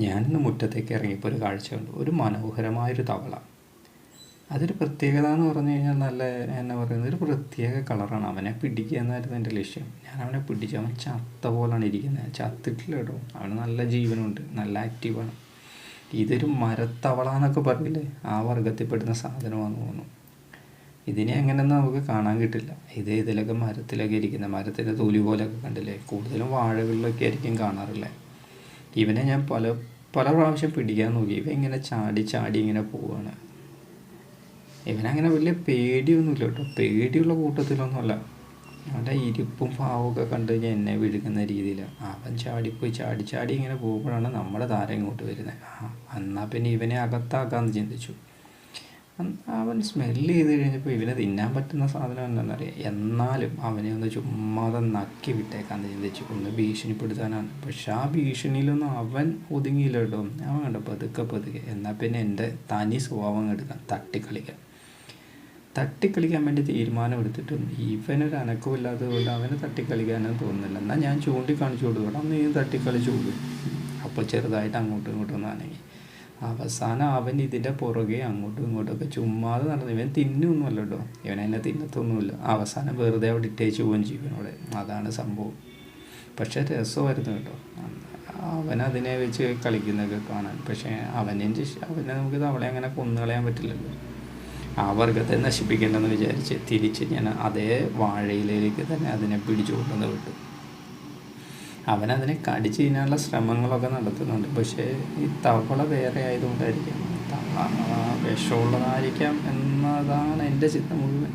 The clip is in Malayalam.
ഞാനിന്ന് മുറ്റത്തേക്ക് ഇറങ്ങിയപ്പോൾ ഒരു കാഴ്ച കണ്ടു. ഒരു മനോഹരമായൊരു തവള. അതൊരു പ്രത്യേകത എന്ന് പറഞ്ഞു കഴിഞ്ഞാൽ നല്ല എന്നാ പറയുന്നത്, ഒരു പ്രത്യേക കളറാണ്. അവനെ പിടിക്കുക എന്നായിരുന്നു എൻ്റെ ലക്ഷ്യം. ഞാൻ അവനെ പിടിച്ചു. അവൻ ചത്ത പോലാണ് ഇരിക്കുന്നത്. ചത്തിട്ടില്ല കേട്ടോ, അവന് നല്ല ജീവനുണ്ട്, നല്ല ആക്റ്റീവാണ്. ഇതൊരു മരത്തവള എന്നൊക്കെ പറയില്ലേ, ആ വർഗത്തിൽപ്പെടുന്ന സാധനമാണെന്ന് തോന്നുന്നു. ഇതിനെ എങ്ങനെയൊന്നും നമുക്ക് കാണാൻ കിട്ടില്ല. ഇതിലൊക്കെ മരത്തിലൊക്കെ ഇരിക്കുന്ന, മരത്തിൻ്റെ തൊലി പോലെയൊക്കെ കണ്ടില്ലേ, കൂടുതലും വാഴകളിലൊക്കെ ആയിരിക്കും കാണാറുള്ളത്. ഇവനെ ഞാൻ പല പ്രാവശ്യം പിടിക്കാൻ നോക്കി. ഇവൻ ഇങ്ങനെ ചാടി ചാടി ഇങ്ങനെ പോവുകയാണ്. ഇവനങ്ങനെ വലിയ പേടിയൊന്നുമില്ല കേട്ടോ, പേടിയുള്ള കൂട്ടത്തിലൊന്നുമല്ല. അവൻ്റെ ഇരിപ്പും ഭാവമൊക്കെ കണ്ടു കഴിഞ്ഞാൽ എന്നെ വിഴുങ്ങുന്ന രീതിയിലാണ്. അവൻ ചാടിപ്പോയി ചാടി ചാടി ഇങ്ങനെ പോകുമ്പോഴാണ് നമ്മുടെ താരം ഇങ്ങോട്ട് വരുന്നത്. എന്നാൽ പിന്നെ ഇവനെ അകത്താക്കാമെന്ന് ചിന്തിച്ചു. അവൻ സ്മെല്ല് ചെയ്ത് കഴിഞ്ഞപ്പോൾ ഇവനെ തിന്നാൻ പറ്റുന്ന സാധനം എന്താണെന്നറിയാം. എന്നാലും അവനെ ഒന്ന് ചുമ്മാതെ നക്കി വിട്ടേക്കാന്ന് ചിന്തിച്ചു. ഒന്ന് ഭീഷണിപ്പെടുത്താനാണ്. പക്ഷെ ആ ഭീഷണിയിലൊന്നും അവൻ ഒതുങ്ങിയില്ല കേട്ടോ. അവൻ കണ്ടോ പതുക്കെ. എന്നാൽ പിന്നെ എൻ്റെ തനി സ്വഭാവം എടുക്കാം, തട്ടിക്കളിക്കാൻ വേണ്ടി തീരുമാനമെടുത്തിട്ടും ഇവനൊരു അനക്കമില്ലാത്തത് കൊണ്ട് അവന് തട്ടിക്കളിക്കാനും തോന്നുന്നില്ല. എന്നാൽ ഞാൻ ചൂണ്ടിക്കാണിച്ചു കൊടുക്കണം, അന്ന് നീ തട്ടിക്കളിച്ചു കൊടുക്കും. അപ്പോൾ ചെറുതായിട്ട് അങ്ങോട്ടും ഇങ്ങോട്ടും ഒന്ന് അനങ്ങി. അവസാനം അവൻ ഇതിൻ്റെ പുറകെ അങ്ങോട്ടും ഇങ്ങോട്ടൊക്കെ ചുമ്മാതെ നടന്നു. ഇവൻ തിന്നൊന്നുമല്ല കേട്ടോ, ഇവനെന്നെ തിന്നത്തൊന്നുമില്ല. അവസാനം വെറുതെ അവിടെ ഇട്ടേച്ച് പോവുകയും ജീവനോടെ. അതാണ് സംഭവം. പക്ഷേ രസമായിരുന്നു കേട്ടോ അവനതിനെ വെച്ച് കളിക്കുന്നതൊക്കെ കാണാൻ. പക്ഷേ അവനെ നമുക്ക് അവളെ അങ്ങനെ കൊന്നുകളയാൻ പറ്റില്ലല്ലോ. ആ വർഗത്തെ നശിപ്പിക്കേണ്ടെന്ന് വിചാരിച്ച് തിരിച്ച് ഞാൻ അതേ വാഴയിലേക്ക് തന്നെ അതിനെ പിടിച്ചു കൊണ്ടുവന്ന് വിട്ടു. അവനതിനെ കടിച്ചു തിന്നാനുള്ള ശ്രമങ്ങളൊക്കെ നടത്തുന്നുണ്ട്. പക്ഷേ ഈ തവള വേറെ ആയതുകൊണ്ടായിരിക്കാം, തവള വിഷമുള്ളതായിരിക്കാം എന്നതാണ് എൻ്റെ ചിന്ത മുഴുവൻ.